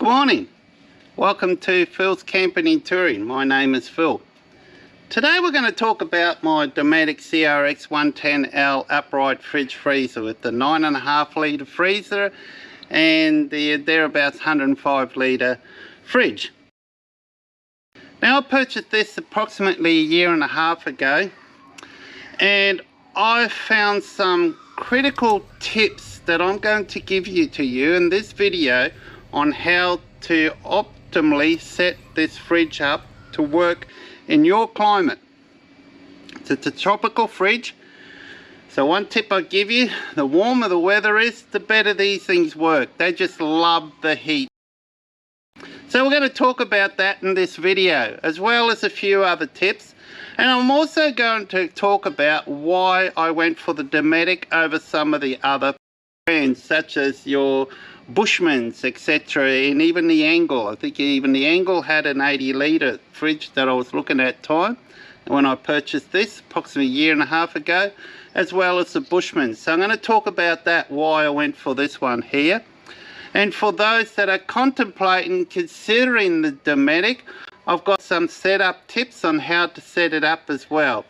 Good morning. Welcome to Phil's Camping and Touring. My name is Phil. Today we're going to talk about my Dometic CRX110L Upright fridge freezer with the 9.5 litre freezer and the thereabouts 105 litre fridge. Now, I purchased this approximately a year and a half ago, and I found some critical tips that I'm going to give to you in this video on how to optimally set this fridge up to work in your climate. So it's a tropical fridge, so one tip I give you: the warmer the weather is, the better these things work. They just love the heat. So we're going to talk about that in this video, as well as a few other tips. And I'm also going to talk about why I went for the Dometic over some of the other brands, such as your Bushmans, etc., and even the Angle. I think even the Angle had an 80 litre fridge that I was looking at time when I purchased this approximately a year and a half ago, as well as the Bushmans. So I'm going to talk about that, why I went for this one here. And for those that are contemplating considering the Dometic, I've got some setup tips on how to set it up as well.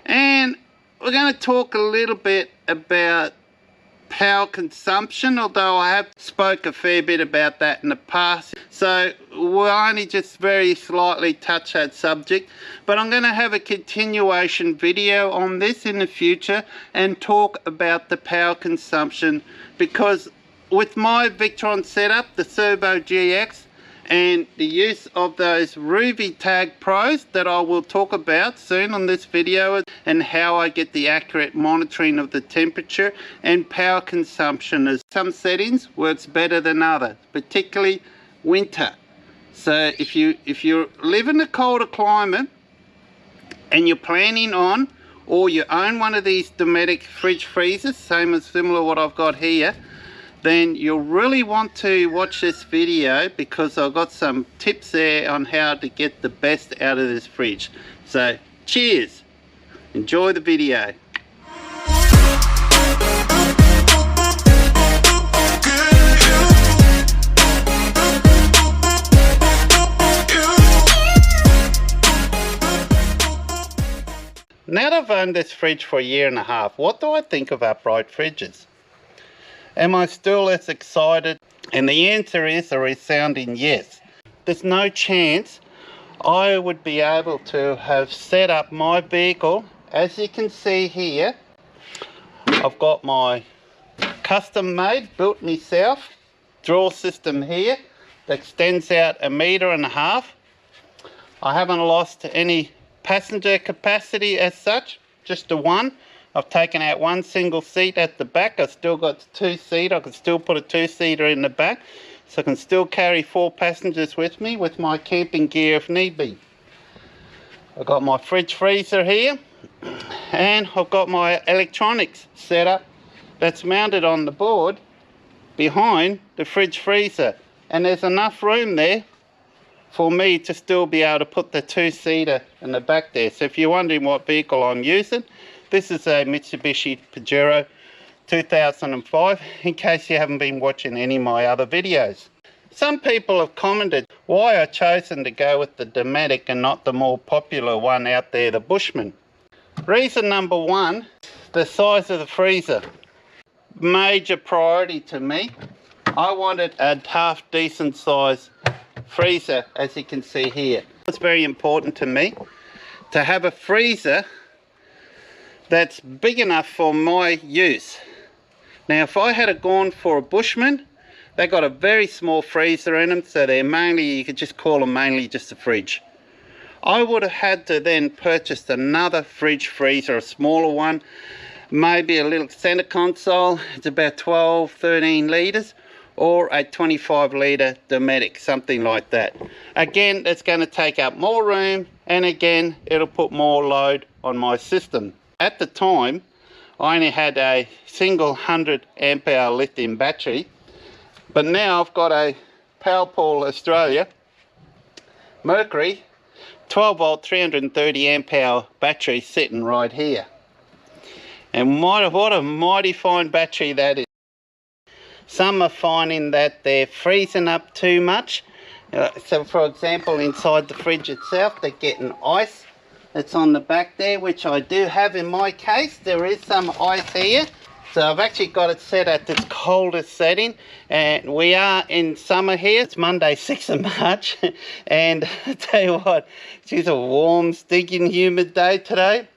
And we're going to talk a little bit about power consumption, although I have spoke a fair bit about that in the past, so we'll only just very slightly touch that subject. But I'm going to have a continuation video on this in the future and talk about the power consumption, because with my Victron setup, the Turbo GX, and the use of those Ruby Tag Pros that I will talk about soon on this video, and how I get the accurate monitoring of the temperature and power consumption, as some settings works better than others, particularly winter. So if you live in a colder climate and you're planning on, or you own one of these Dometic fridge freezers, similar what I've got here, then you'll really want to watch this video, because I've got some tips there on how to get the best out of this fridge. So cheers, enjoy the video. Now that I've owned this fridge for a year and a half, what do I think of upright fridges? Am I still as excited? And the answer is a resounding yes. There's no chance I would be able to have set up my vehicle. As you can see here, I've got my custom made, built myself drawer system here that extends out 1.5 meters. I haven't lost any passenger capacity as such, just a one. I've taken out one single seat at the back. I've still got 2-seat. I can still put a 2-seater in the back, so I can still carry 4 passengers with me with my camping gear if need be. I've got my fridge freezer here, and I've got my electronics set up that's mounted on the board behind the fridge freezer, and there's enough room there for me to still be able to put the 2-seater in the back there. So if you're wondering what vehicle I'm using, this is a Mitsubishi Pajero 2005, in case you haven't been watching any of my other videos. Some people have commented why I've chosen to go with the Dometic and not the more popular one out there, the Bushman. Reason number one, the size of the freezer. Major priority to me. I wanted a half decent size freezer, as you can see here. It's very important to me to have a freezer that's big enough for my use. Now, if I had gone for a Bushman, they got a very small freezer in them, so they're mainly, you could just call them mainly just a fridge. I would have had to then purchase another fridge freezer, a smaller one, maybe a little center console, it's about 12-13 litres, or a 25 litre Dometic, something like that. Again, it's going to take up more room, and again, it'll put more load on my system. At the time, I only had a single 100 amp hour lithium battery, but now I've got a Powerpool Australia Mercury 12 volt 330 amp hour battery sitting right here. And what a mighty fine battery that is. Some are finding that they're freezing up too much. So for example, inside the fridge itself, they're getting ice. It's on the back there, which I do have in my case. There is some ice here. So I've actually got it set at its coldest setting, and we are in summer here. It's Monday 6th of March, and I tell you what, it's a warm, stinking, humid day today.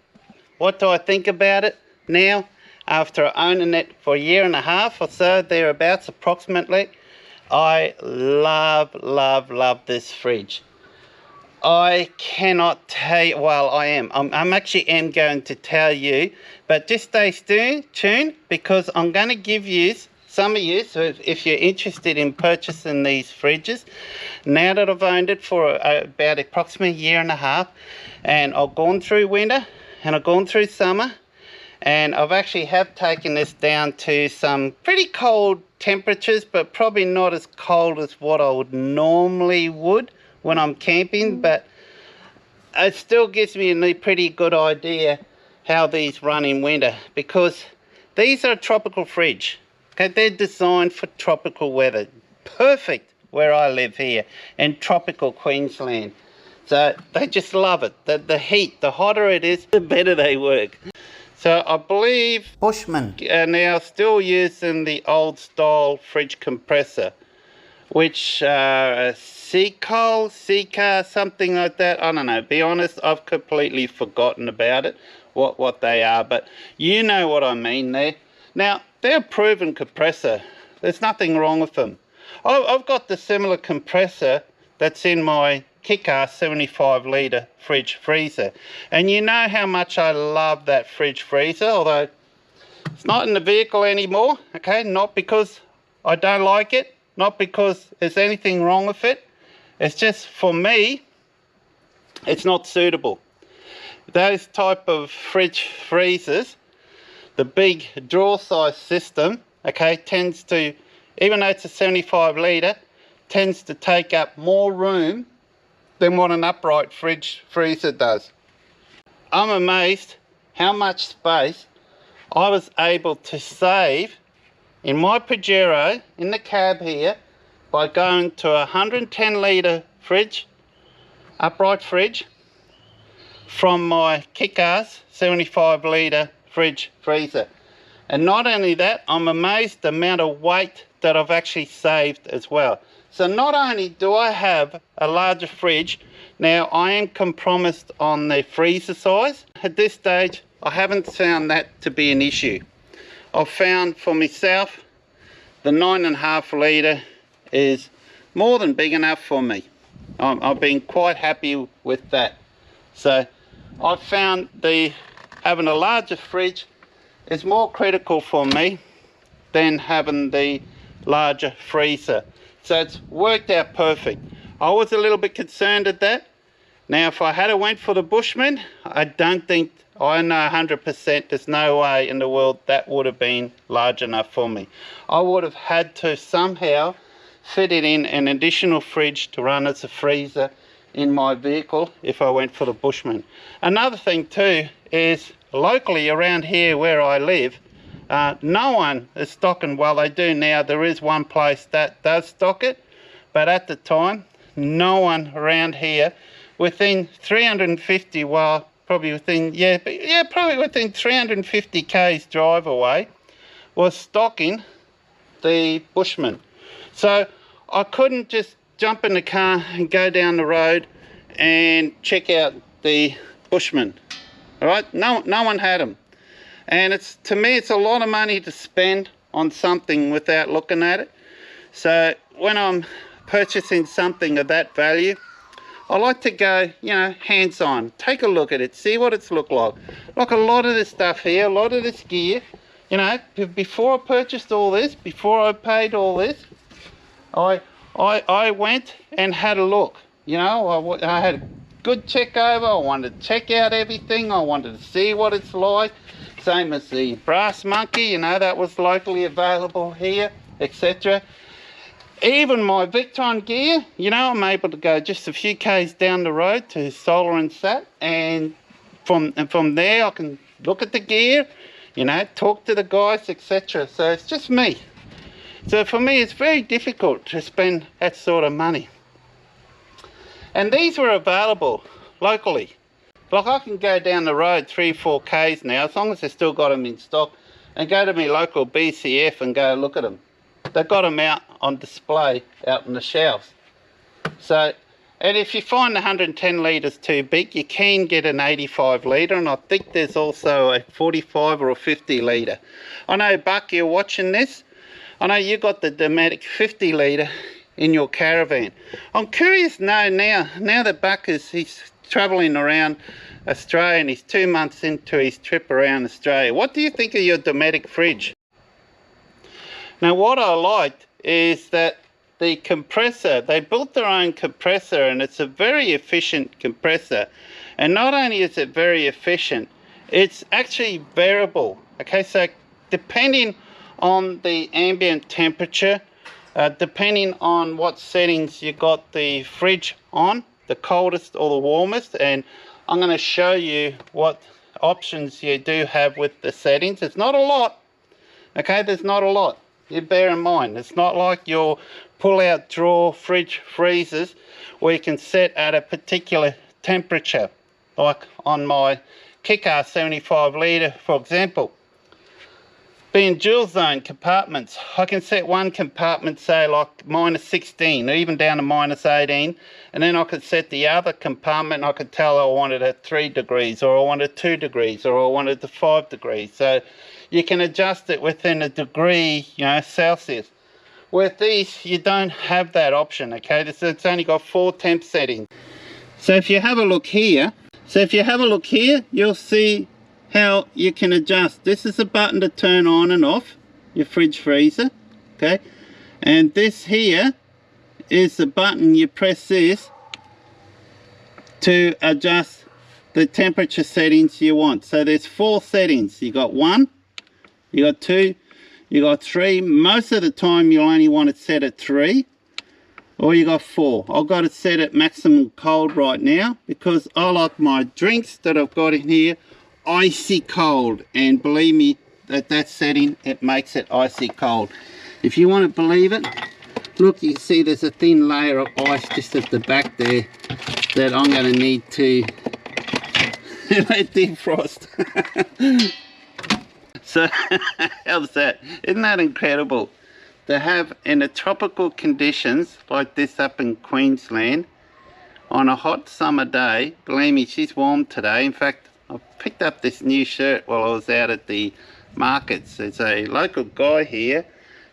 What do I think about it now? After owning it for a year and a half or so, thereabouts approximately, I love this fridge. I cannot tell you, well, I'm actually going to tell you, but just stay tuned, because I'm going to give you, some of you, so if you're interested in purchasing these fridges, now that I've owned it for about approximately a year and a half, and I've gone through winter, and I've gone through summer, and I've actually have taken this down to some pretty cold temperatures, but probably not as cold as what I would normally would when I'm camping, but it still gives me a pretty good idea how these run in winter, because these are a tropical fridge. Okay, they're designed for tropical weather. Perfect where I live here in tropical Queensland. So they just love it. The heat, the hotter it is, the better they work. So I believe Bushmen are now still using the old style fridge compressor, which Seacar, something like that. I don't know. Be honest, I've completely forgotten about it, what they are. But you know what I mean there. Now, they're a proven compressor. There's nothing wrong with them. I've got the similar compressor that's in my kick-ass 75 litre fridge freezer. And you know how much I love that fridge freezer, although it's not in the vehicle anymore, okay? Not because I don't like it, not because there's anything wrong with it. It's just, for me, it's not suitable. Those type of fridge freezers, the big drawer size system, okay, tends to, even though it's a 75 litre, tends to take up more room than what an upright fridge freezer does. I'm amazed how much space I was able to save in my Pajero in the cab here by going to a 110 litre fridge, upright fridge, from my kick-ass 75 litre fridge freezer. And not only that, I'm amazed the amount of weight that I've actually saved as well. So not only do I have a larger fridge, now I am compromised on the freezer size. At this stage, I haven't found that to be an issue. I've found for myself the 9.5 litre is more than big enough for me. I've been quite happy with that. So I've found having a larger fridge is more critical for me than having the larger freezer. So it's worked out perfect. I was a little bit concerned at that. Now if I had went for the Bushman, I don't think, I know 100% there's no way in the world that would have been large enough for me. I would have had to somehow fit it in an additional fridge to run as a freezer in my vehicle if I went for the Bushman. Another thing too is locally around here where I live, no one is stocking, well they do now, there is one place that does stock it, but at the time no one around here within 350, well probably within, probably within 350 k's drive away was stocking the Bushman. So I couldn't just jump in the car and go down the road and check out the Bushman. All right, no one had them. And it's, to me, it's a lot of money to spend on something without looking at it. So when I'm purchasing something of that value, I like to go, hands-on, take a look at it, see what it's look like. Like a lot of this stuff here, a lot of this gear, before I purchased all this, before I paid all this, I went and had a look. I had a good check over. I wanted to check out everything. I wanted to see what it's like. Same as the brass monkey, that was locally available here, etc. Even my Victron gear, I'm able to go just a few k's down the road to Solar and Sat, and from there I can look at the gear, talk to the guys, etc. So it's just me. So for me, it's very difficult to spend that sort of money. And these were available locally. Like I can go down the road 3-4 k's now, as long as they've still got them in stock, and go to my local BCF and go look at them. They've got them out on display out in the shelves. So, and if you find 110 litres too big, you can get an 85 litre, and I think there's also a 45 or a 50 litre. I know, Buck, you're watching this. I know you got the Dometic 50 litre in your caravan. I'm curious to know now that Buck he's travelling around Australia and he's 2 months into his trip around Australia. What do you think of your Dometic fridge? Now what I liked is that the compressor, they built their own compressor, and it's a very efficient compressor. And not only is it very efficient, it's actually variable. Okay, so depending on the ambient temperature, depending on what settings you got the fridge on, the coldest or the warmest, and I'm going to show you what options you do have with the settings. It's not a lot, okay, there's not a lot. You bear in mind, it's not like your pull-out drawer fridge freezers where you can set at a particular temperature, like on my Kicker 75 litre, for example. Being dual zone compartments, I can set one compartment, say like -16 or even down to -18, and then I could set the other compartment and I could tell I wanted it at 3 degrees, or I wanted 2 degrees, or I wanted to 5 degrees. So you can adjust it within a degree, you know, Celsius. With these, you don't have that option, okay? It's only got 4 temp settings. So if you have a look here, you'll see how you can adjust. This is a button to turn on and off your fridge freezer, okay? And this here is the button, you press this to adjust the temperature settings you want. So there's 4 settings. You got 1, you got 2, you got 3. Most of the time you only want it set at 3, or you got 4. I've got it set at maximum cold right now because I like my drinks that I've got in here icy cold, and believe me, that setting, it makes it icy cold. If you want to believe it, look, you see there's a thin layer of ice just at the back there that I'm going to need to let defrost. So how's that? Isn't that incredible to have in the tropical conditions like this up in Queensland on a hot summer day? Believe me, she's warm today. In fact, I picked up this new shirt while I was out at the markets. It's a local guy here,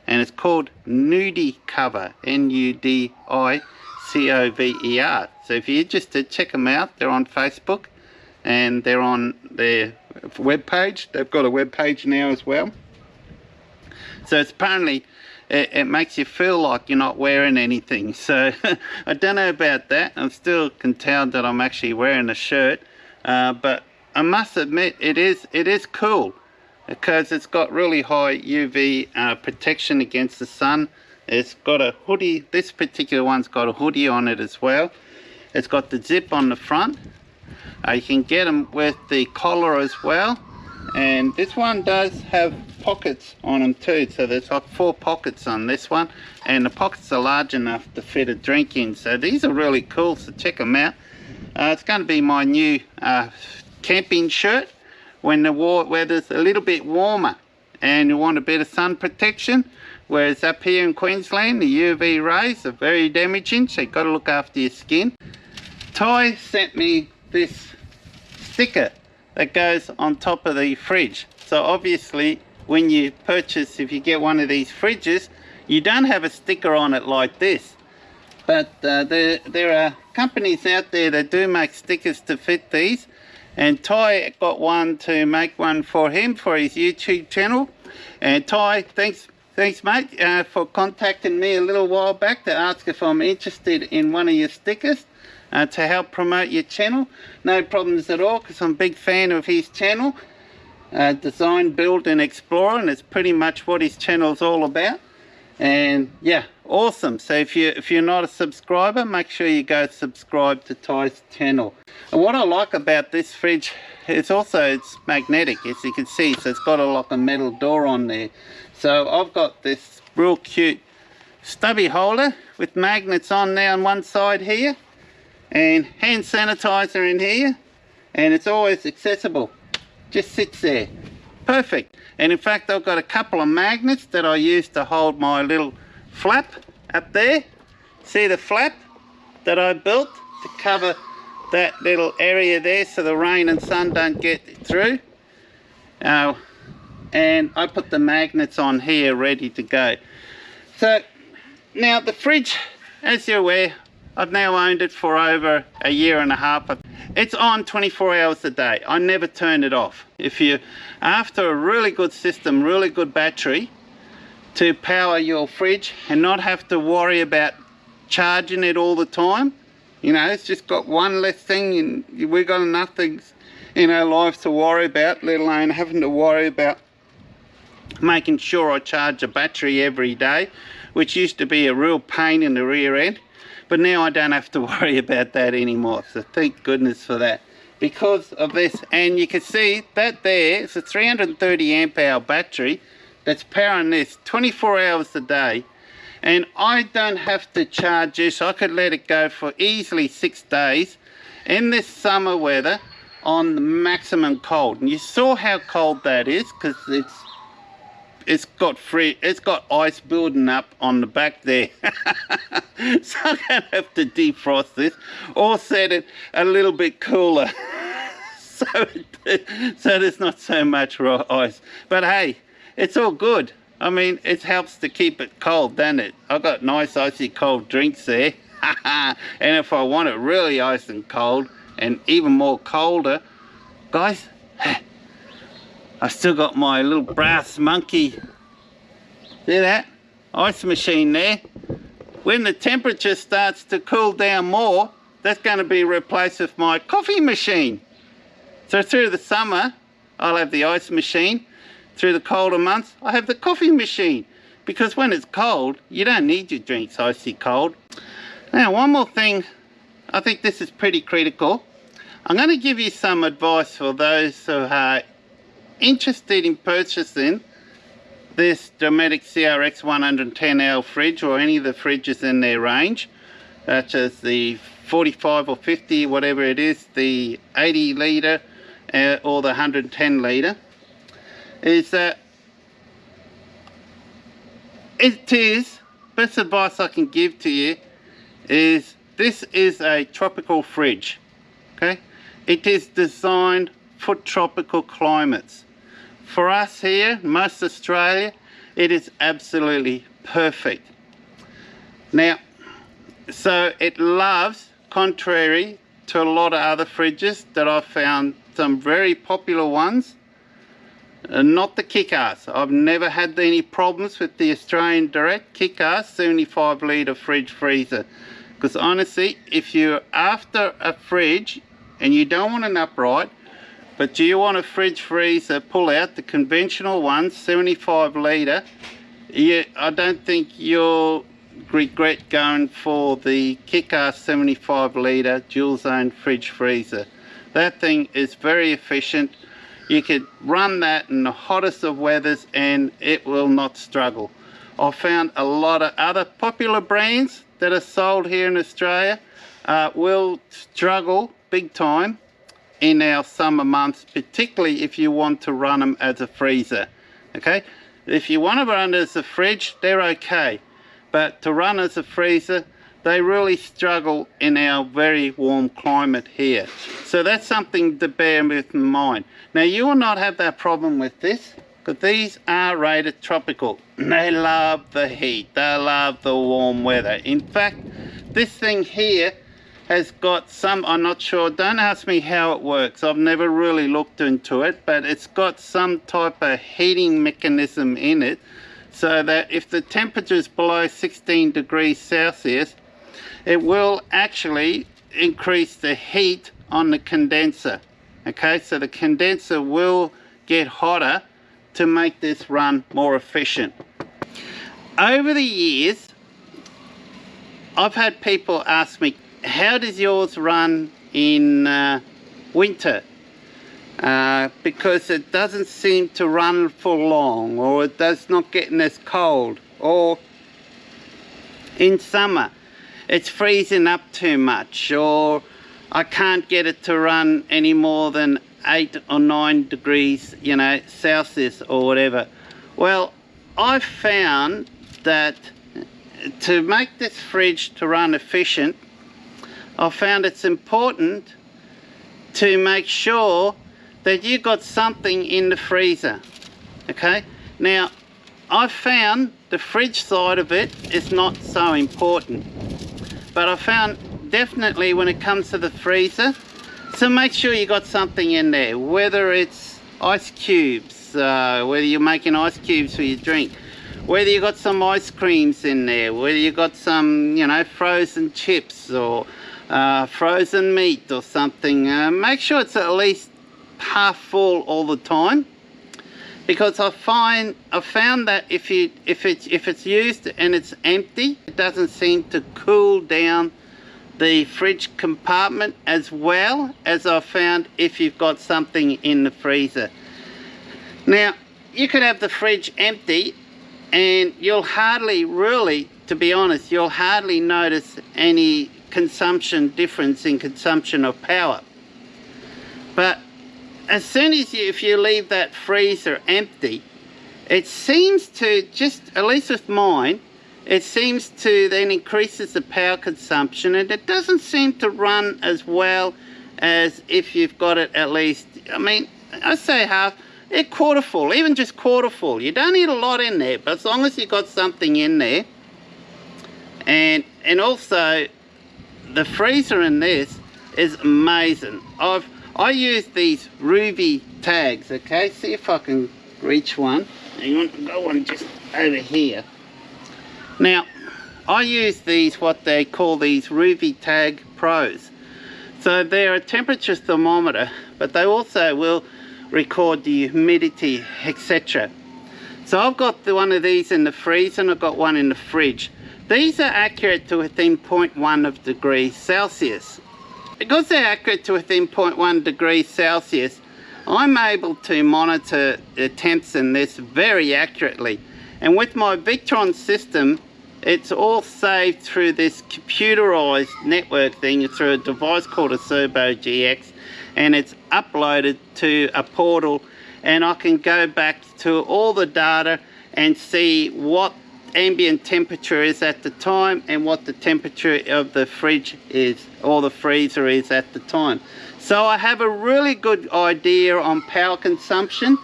and it's called Nudie Cover, N-U-D-I-C-O-V-E-R. So if you're interested, check them out. They're on Facebook and they're on their webpage. They've got a webpage now as well. So it's apparently it makes you feel like you're not wearing anything. So I don't know about that. I'm still can tell that I'm actually wearing a shirt, but I must admit it is cool because it's got really high UV protection against the sun. It's got a hoodie. This particular one's got a hoodie on it as well. It's got the zip on the front. You can get them with the collar as well, and this one does have pockets on them too. So there's like 4 pockets on this one, and the pockets are large enough to fit a drink in. So these are really cool, so check them out. It's going to be my new camping shirt when the weather's a little bit warmer and you want a bit of sun protection, whereas up here in Queensland the UV rays are very damaging, so you've got to look after your skin. Ty sent me this sticker that goes on top of the fridge. So obviously when you purchase, if you get one of these fridges, you don't have a sticker on it like this, but there are companies out there that do make stickers to fit these. And Ty got one to make one for him for his YouTube channel. And Ty, thanks mate, for contacting me a little while back to ask if I'm interested in one of your stickers to help promote your channel. No problems at all, because I'm a big fan of his channel. Design, build and explore, and it's pretty much what his channel's all about. And yeah, awesome. So if you're not a subscriber, make sure you go subscribe to Ty's channel. And what I like about this fridge is also it's magnetic, as you can see. So it's got like a metal door on there. So I've got this real cute stubby holder with magnets on there on one side here, and hand sanitizer in here, and it's always accessible. Just sits there. Perfect. And in fact, I've got a couple of magnets that I use to hold my little flap up there. See the flap that I built to cover that little area there so the rain and sun don't get through. And I put the magnets on here ready to go. So now the fridge, as you're aware, I've now owned it for over a year and a half. It's on 24 hours a day. I never turn it off. If you're after a really good system, really good battery to power your fridge and not have to worry about charging it all the time, you know, it's just got one less thing, and we've got enough things in our lives to worry about, let alone having to worry about making sure I charge a battery every day, which used to be a real pain in the rear end. But now I don't have to worry about that anymore, so thank goodness for that. Because of this, and you can see that there is a 330 amp hour battery that's powering this 24 hours a day, and I don't have to charge this. I could let it go for easily 6 days in this summer weather on the maximum cold. And you saw how cold that is, because it's got ice building up on the back there. So I'm going to have to defrost this or set it a little bit cooler so there's not so much raw ice. But hey, it's all good. I mean, it helps to keep it cold, doesn't it? I've got nice icy cold drinks there. And if I want it really ice and cold and even more colder, guys, I still got my little brass monkey, see that? Ice machine there. When the temperature starts to cool down more, that's going to be replaced with my coffee machine. So through the summer, I'll have the ice machine. Through the colder months, I have the coffee machine. Because when it's cold, you don't need your drinks icy cold. Now, one more thing, I think this is pretty critical. I'm going to give you some advice for those who are interested in purchasing this Dometic CRX110L fridge, or any of the fridges in their range, such as the 45 or 50, whatever it is, the 80 litre or the 110 litre, is that best advice I can give to you is this is a tropical fridge. Okay, it is designed for tropical climates. For us here, most Australia, it is absolutely perfect. Now, so it loves, contrary to a lot of other fridges that I've found, some very popular ones, not the kick-ass. I've never had any problems with the Australian Direct kick-ass 75 litre fridge freezer. Because honestly, if you're after a fridge and you don't want an upright, but do you want a fridge freezer pull out, the conventional ones, 75 litre, I don't think you'll regret going for the kick-ass 75 litre dual zone fridge freezer. That thing is very efficient. You could run that in the hottest of weathers and it will not struggle. I've found a lot of other popular brands that are sold here in Australia will struggle big time in our summer months, particularly if you want to run them as a freezer. Okay, if you want to run as a fridge, they're okay, but to run as a freezer, they really struggle in our very warm climate here. So that's something to bear in mind. Now, you will not have that problem with this, because these are rated tropical. They love the heat, they love the warm weather. In fact, this thing here has got some, I'm not sure, don't ask me how it works, I've never really looked into it, but it's got some type of heating mechanism in it, so that if the temperature is below 16 degrees Celsius, it will actually increase the heat on the condenser. Okay, so the condenser will get hotter to make this run more efficient. Over the years, I've had people ask me, how does yours run in winter? Because it doesn't seem to run for long, or it does not get as cold. or in summer it's freezing up too much, or I can't get it to run any more than 8 or 9 degrees, you know, Celsius or whatever. Well, I've found that to make this fridge to run efficient, I've found it's important to make sure that you got something in the freezer. Okay, now I've found the fridge side of it is not so important, but I found definitely when it comes to the freezer, so make sure you got something in there, whether it's ice cubes, whether you're making ice cubes for your drink, whether you got some ice creams in there, whether you got some, you know, frozen chips or frozen meat or something. Make sure it's at least half full all the time, because I found that if it's used and it's empty, it doesn't seem to cool down the fridge compartment as well as I found if you've got something in the freezer. Now, you could have the fridge empty and you'll hardly really, to be honest, you'll hardly notice any consumption difference in consumption of power. But as soon as if you leave that freezer empty, it seems to, just at least with mine, it seems to then increases the power consumption, and it doesn't seem to run as well as if you've got it at least, I mean, I say half, quarter full, even just quarter full. You don't need a lot in there, but as long as you've got something in there. And also the freezer in this is amazing. I use these ruby tags. Okay, see if I can reach one. Hang on, got one just over here. Now, I use these, what they call these Ruby Tag Pros. So they're a temperature thermometer, but they also will record the humidity, etc. So I've got one of these in the freezer and I've got one in the fridge. These are accurate to within 0.1 of degrees Celsius. Because they're accurate to within 0.1 degrees Celsius, I'm able to monitor the temps in this very accurately. And with my Victron system, it's all saved through this computerized network thing, through a device called a Servo GX, and it's uploaded to a portal, and I can go back to all the data and see what ambient temperature is at the time and what the temperature of the fridge is, or the freezer is at the time. So I have a really good idea on power consumption,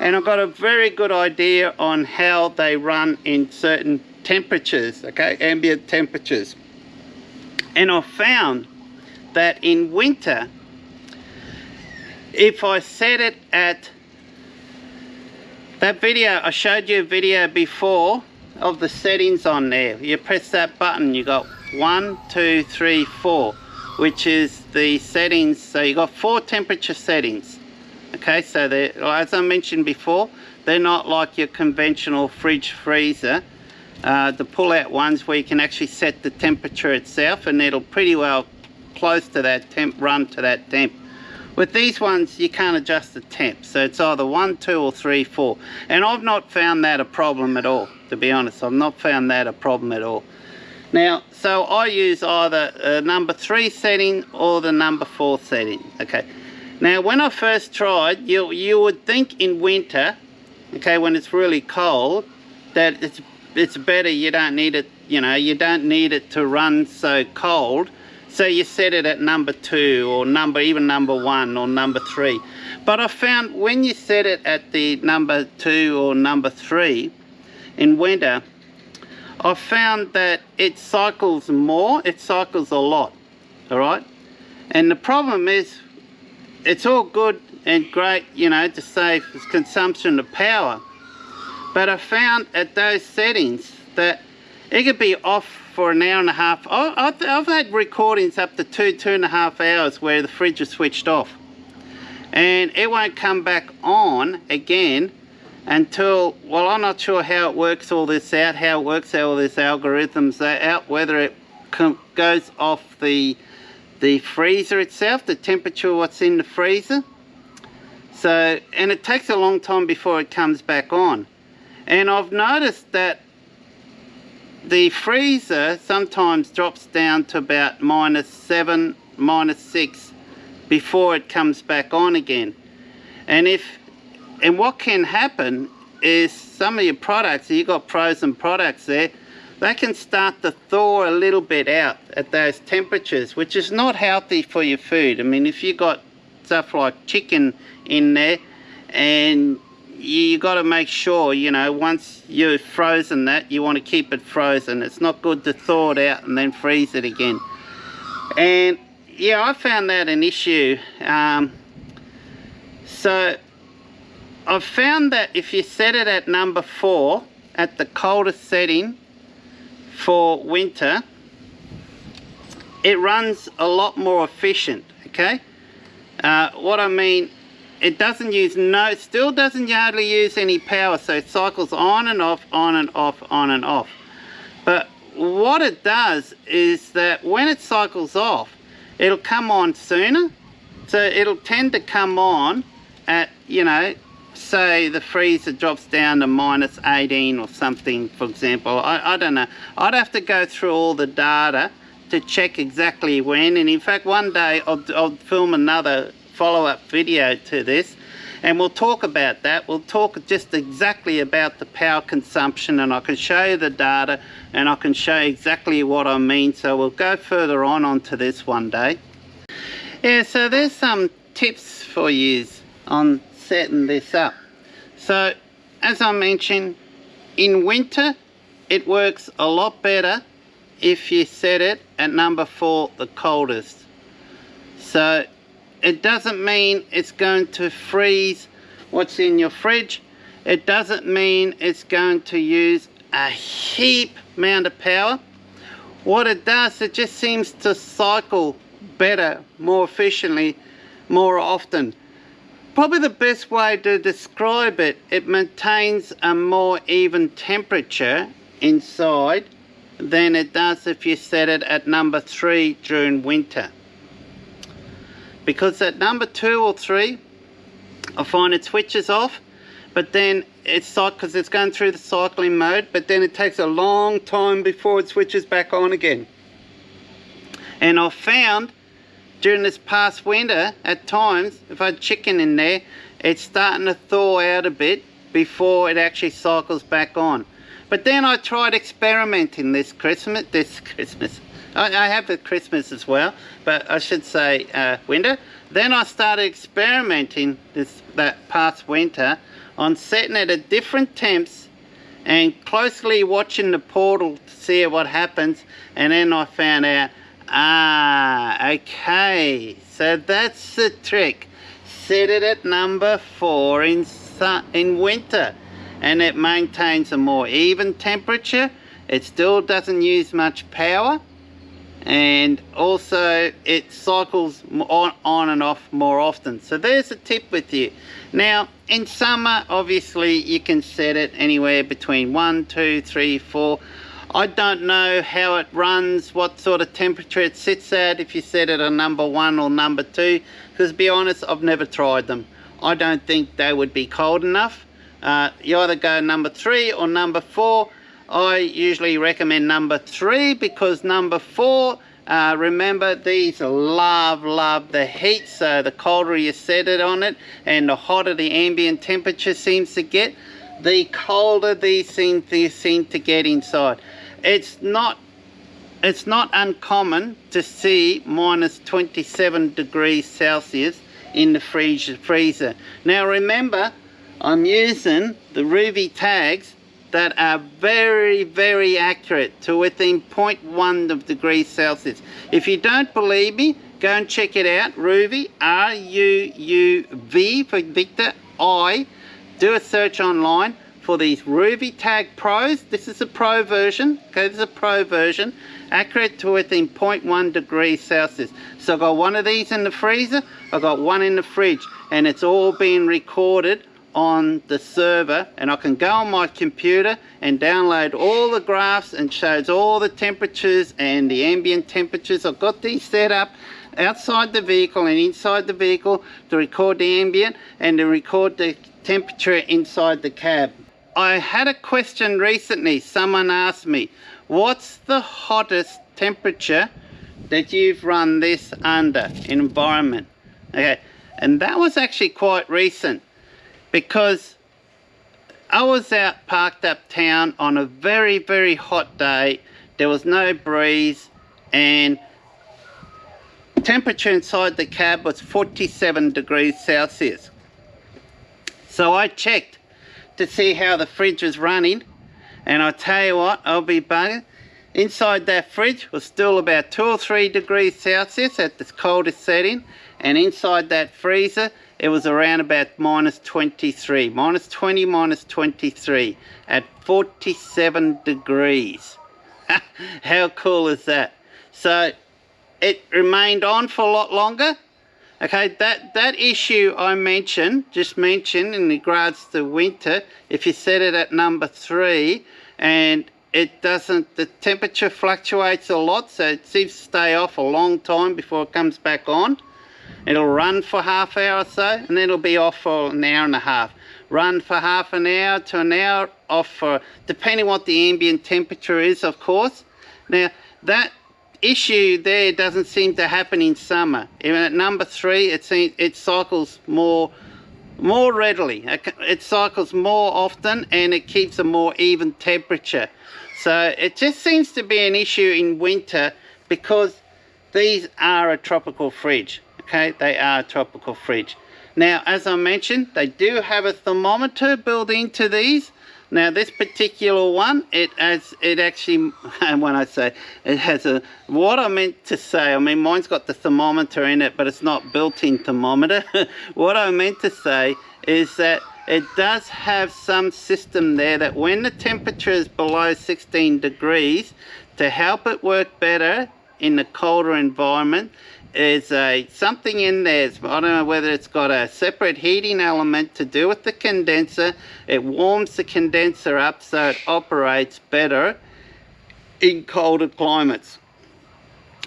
and I've got a very good idea on how they run in certain temperatures, okay, ambient temperatures. And I found that in winter, if I set it at that video, I showed you a video before of the settings on there. You press that button, you got 1, 2, 3, 4, which is the settings. So you got 4 temperature settings. Okay, so as I mentioned before, they're not like your conventional fridge freezer. The pull-out ones where you can actually set the temperature itself, and it'll pretty well close to that temp, run to that temp. With these ones, you can't adjust the temp, so it's either 1, 2, or 3, 4. And I've not found that a problem at all, to be honest. I've not found that a problem at all. Now, so I use either number 3 setting or the number 4 setting. Okay. Now, when I first tried, you would think in winter, okay, when it's really cold, that it's better, you don't need it, you know, you don't need it to run so cold, so you set it at number 2 or even number 1 or number 3. But I found when you set it at the number 2 or number 3 in winter, I found that it cycles more, it cycles a lot, all right? And the problem is, it's all good and great, you know, to save consumption of power, but I found at those settings that it could be off for an hour and a half. I've had recordings up to 2.5 hours where the fridge is switched off, and it won't come back on again until, well, I'm not sure how it works all this out, how it works all these algorithms out, whether it goes off the freezer itself, the temperature what's in the freezer. So, and it takes a long time before it comes back on. And I've noticed that the freezer sometimes drops down to about -7, -6 before it comes back on again. And what can happen is some of your products, you've got frozen products there, they can start to thaw a little bit out at those temperatures, which is not healthy for your food. I mean, if you got stuff like chicken in there, and you got to make sure, you know, once you've frozen that, you want to keep it frozen. It's not good to thaw it out and then freeze it again. And yeah, I found that an issue. So I've found that if you set it at number 4, at the coldest setting for winter, it runs a lot more efficient, okay? What I mean, it doesn't use still doesn't hardly use any power, so it cycles on and off, on and off, on and off. But what it does is that when it cycles off, it'll come on sooner. So it'll tend to come on at, you know, say the freezer drops down to -18 or something, for example. I don't know. I'd have to go through all the data to check exactly when, and in fact one day I'll film another follow-up video to this, and we'll talk about that. We'll talk just exactly about the power consumption, and I can show you the data, and I can show you exactly what I mean. So we'll go further onto this one day. Yeah, so there's some tips for you on setting this up. So as I mentioned, in winter it works a lot better if you set it at number 4, the coldest. So it doesn't mean it's going to freeze what's in your fridge. It doesn't mean it's going to use a heap amount of power. What it does, it just seems to cycle better, more efficiently, more often. Probably the best way to describe it, it maintains a more even temperature inside than it does if you set it at number 3 during winter. Because at number 2 or 3, I find it switches off, but then it's because it's going through the cycling mode, but then it takes a long time before it switches back on again. And I've found during this past winter, at times, if I had chicken in there, it's starting to thaw out a bit before it actually cycles back on. But then I tried experimenting this Christmas. I have it Christmas as well, but I should say winter. Then I started experimenting that past winter on setting it at different temps and closely watching the portal to see what happens. And then I found out, okay, so that's the trick. Set it at number 4 in winter, and it maintains a more even temperature. It still doesn't use much power, and also it cycles on and off more often. So there's a tip with you. Now in summer, obviously you can set it anywhere between 1, 2, 3, 4. I don't know how it runs, what sort of temperature it sits at if you set it on number 1 or number 2, because to be honest, I've never tried them. I don't think they would be cold enough. You either go number 3 or number 4. I usually recommend number 3 because number 4, remember, these love the heat, so the colder you set it on it and the hotter the ambient temperature seems to get, the colder these seem to get inside. It's not uncommon to see -27 degrees Celsius in the freezer. Now remember, I'm using the Ruby tags that are very accurate to within 0.1 of degrees Celsius. If you don't believe me, go and check it out. Ruby, R-U-U-V for Victor, I. Do a search online for these Ruby Tag Pros. This is a pro version. Okay, this is a pro version. Accurate to within 0.1 degrees Celsius. So I've got one of these in the freezer, I've got one in the fridge, and it's all being recorded on the server, and I can go on my computer and download all the graphs and shows all the temperatures and the ambient temperatures. I've got these set up outside the vehicle and inside the vehicle to record the ambient and to record the temperature inside the cab. I had a question recently. Someone asked me, what's the hottest temperature that you've run this under in environment? Okay, and that was actually quite recent, because I was out parked uptown on a very, very hot day. There was no breeze, and temperature inside the cab was 47 degrees Celsius. So I checked to see how the fridge was running, and I tell you what, I'll be buggered. Inside that fridge was still about 2 or 3 degrees Celsius at the coldest setting, and inside that freezer it was around about minus 23, minus 20, minus 23 at 47 degrees. How cool is that? So it remained on for a lot longer. Okay, that issue I just mentioned in regards to winter, if you set it at number 3 and it doesn't, the temperature fluctuates a lot, so it seems to stay off a long time before it comes back on. It'll run for half hour or so, and then it'll be off for an hour and a half. Run for half an hour to an hour, off for, depending what the ambient temperature is, of course. Now, that issue there doesn't seem to happen in summer. Even at number 3, it cycles more readily. It cycles more often, and it keeps a more even temperature. So it just seems to be an issue in winter, because these are a tropical fridge. Okay, they are a tropical fridge. Now, as I mentioned, they do have a thermometer built into these. Now, this particular one, it actually, when I say it has a, what I meant to say, I mean, mine's got the thermometer in it, but it's not built-in thermometer. What I meant to say is that it does have some system there that when the temperature is below 16 degrees, to help it work better in the colder environment, is something in there. I don't know whether it's got a separate heating element to do with the condenser. It warms the condenser up so it operates better in colder climates.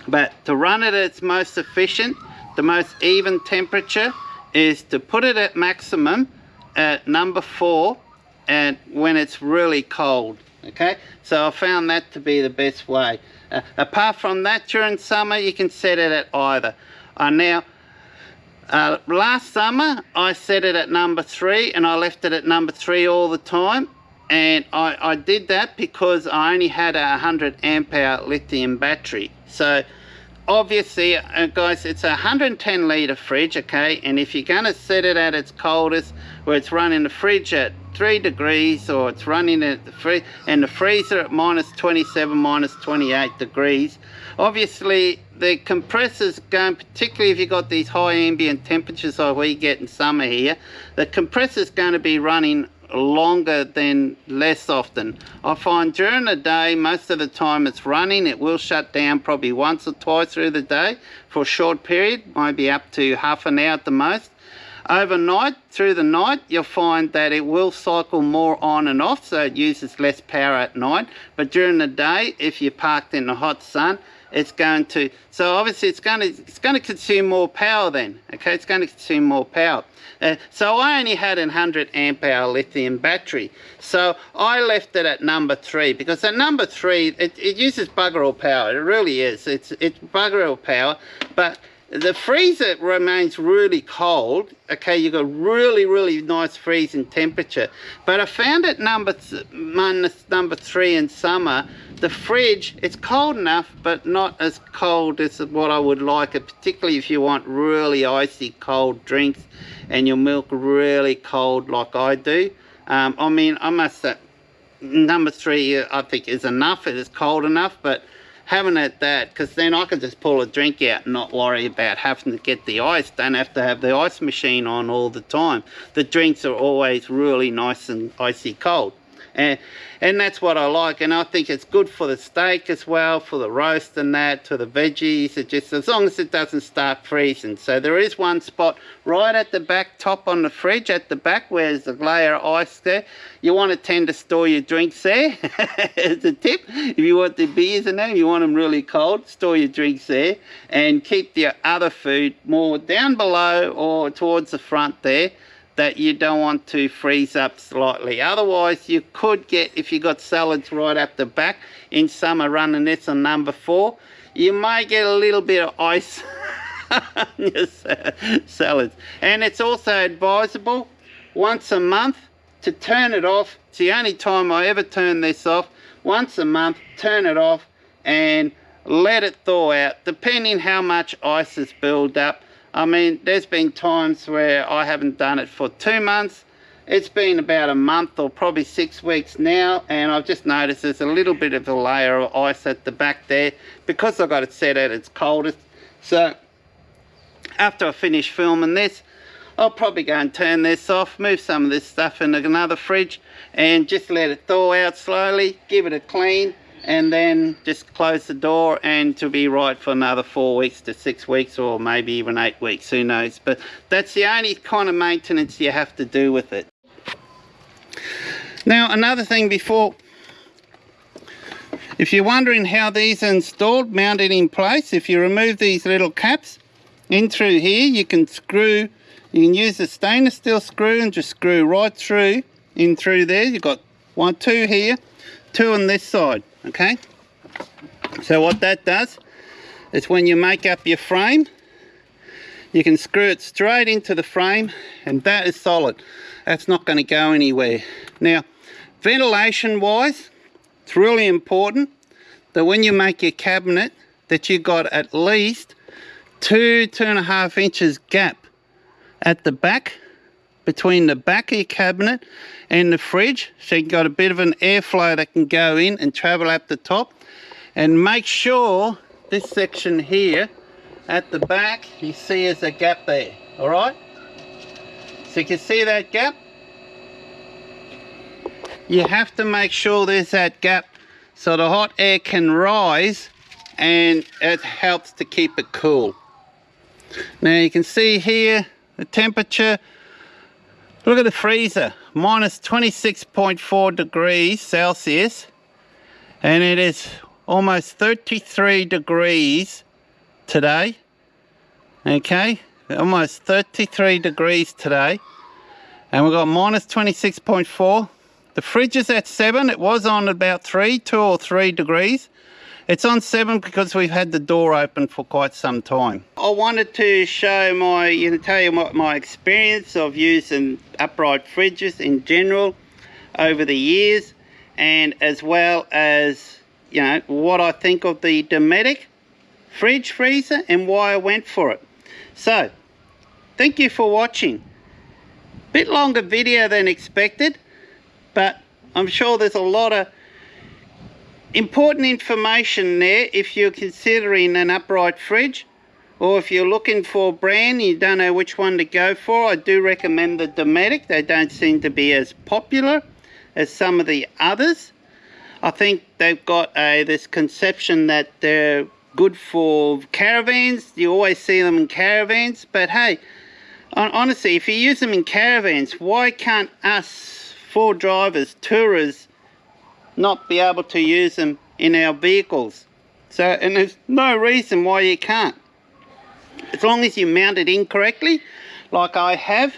But to run it at its most efficient, the most even temperature, is to put it at maximum at number 4 and when it's really cold. Okay, so I found that to be the best way. Apart from that, during summer you can set it at either. Last summer I set it at number 3, and I left it at number 3 all the time, and I did that because I only had a 100 amp hour lithium battery. So obviously, guys, it's a 110 litre fridge, okay, and if you're going to set it at its coldest, where it's running the fridge at 3 degrees, or it's running at the freezer at minus 27, minus 28 degrees, obviously the compressor's going, particularly if you've got these high ambient temperatures like we get in summer here, the compressor's going to be running longer than less often. I find during the day, most of the time it's running, it will shut down probably once or twice through the day for a short period, maybe up to half an hour at the most. Overnight, through the night, you'll find that it will cycle more on and off, so it uses less power at night. But during the day, if you're parked in the hot sun, it's going to, so obviously it's going to consume more power then. Okay, it's going to consume more power. So I only had a 100 amp hour lithium battery, so I left it at number 3, because at number 3 it uses bugger all power. It really is. It's bugger all power, but the freezer remains really cold. Okay, you've got really nice freezing temperature. But I found at number 3 in summer, the fridge, it's cold enough, but not as cold as what I would like it, particularly if you want really icy cold drinks and your milk really cold like I do. I mean, I must say, number 3 I think is enough. It is cold enough, but having it that, because then I can just pull a drink out and not worry about having to get the ice. Don't have to have the ice machine on all the time. The drinks are always really nice and icy cold. And that's what I like, and I think it's good for the steak as well, for the roast and that, to the veggies. It just, as long as it doesn't start freezing. So there is one spot right at the back top on the fridge, at the back, where there's a layer of ice there. You want to tend to store your drinks there. It's a tip. If you want the beers in there, you want them really cold, store your drinks there, and keep your other food more down below or towards the front there. that you don't want to freeze up slightly. Otherwise you could get, if you got salads right up the back, in summer running this on number 4, you may get a little bit of ice on your salads. And it's also advisable once a month to turn it off. It's the only time I ever turn this off. Once a month, turn it off and let it thaw out, depending how much ice is built up. I mean, there's been times where I haven't done it for 2 months. It's been about a month or probably 6 weeks now, and I've just noticed there's a little bit of a layer of ice at the back there because I've got it set at its coldest. So after I finish filming this, I'll probably go and turn this off, move some of this stuff into another fridge and just let it thaw out slowly, give it a clean, and then just close the door, and to be right for another 4 weeks to 6 weeks, or maybe even 8 weeks, who knows. But that's the only kind of maintenance you have to do with it. Now another thing before, if you're wondering how these are installed, mounted in place, if you remove these little caps in through here, you can screw, you can use a stainless steel screw and just screw right through, in through there. You've got 1, 2 here, 2 on this side, okay? So what that does is when you make up your frame, you can screw it straight into the frame, and that is solid. That's not going to go anywhere. Now, ventilation wise, it's really important that when you make your cabinet that you got at least 2.5 inches gap at the back, between the back of your cabinet and the fridge, so you've got a bit of an airflow that can go in and travel up the top. And make sure this section here at the back, you see there's a gap there, all right? So you can see that gap? You have to make sure there's that gap so the hot air can rise and it helps to keep it cool. Now you can see here the temperature. Look at the freezer, minus 26.4 degrees Celsius, and it is almost 33 degrees today. Okay, almost 33 degrees today, and we've got minus 26.4. The fridge is at 7. It was on about 2 or 3 degrees. It's on 7 because we've had the door open for quite some time. I wanted to show tell you my experience of using upright fridges in general over the years, and as well as, you know, what I think of the Dometic fridge freezer and why I went for it. So, thank you for watching. Bit longer video than expected, but I'm sure there's a lot of important information there if you're considering an upright fridge, or if you're looking for a brand and you don't know which one to go for. I do recommend the Dometic. They don't seem to be as popular as some of the others. I think they've got this conception that they're good for caravans. You always see them in caravans, but hey, honestly, if you use them in caravans, why can't us 4 drivers, tourers, not be able to use them in our vehicles? So, and there's no reason why you can't, as long as you mount it incorrectly, like I have.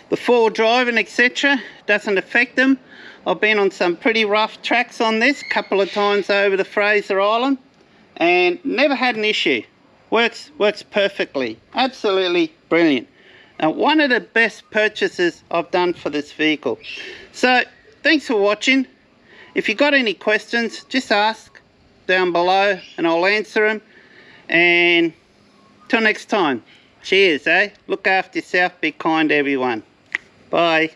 The 4 driving, etc., doesn't affect them. I've been on some pretty rough tracks on this a couple of times over the Fraser Island, and never had an issue. Works perfectly, absolutely brilliant. One of the best purchases I've done for this vehicle. So thanks for watching. If you got any questions, just ask down below and I'll answer them. And till next time, cheers, eh? Look after yourself, be kind to everyone. Bye.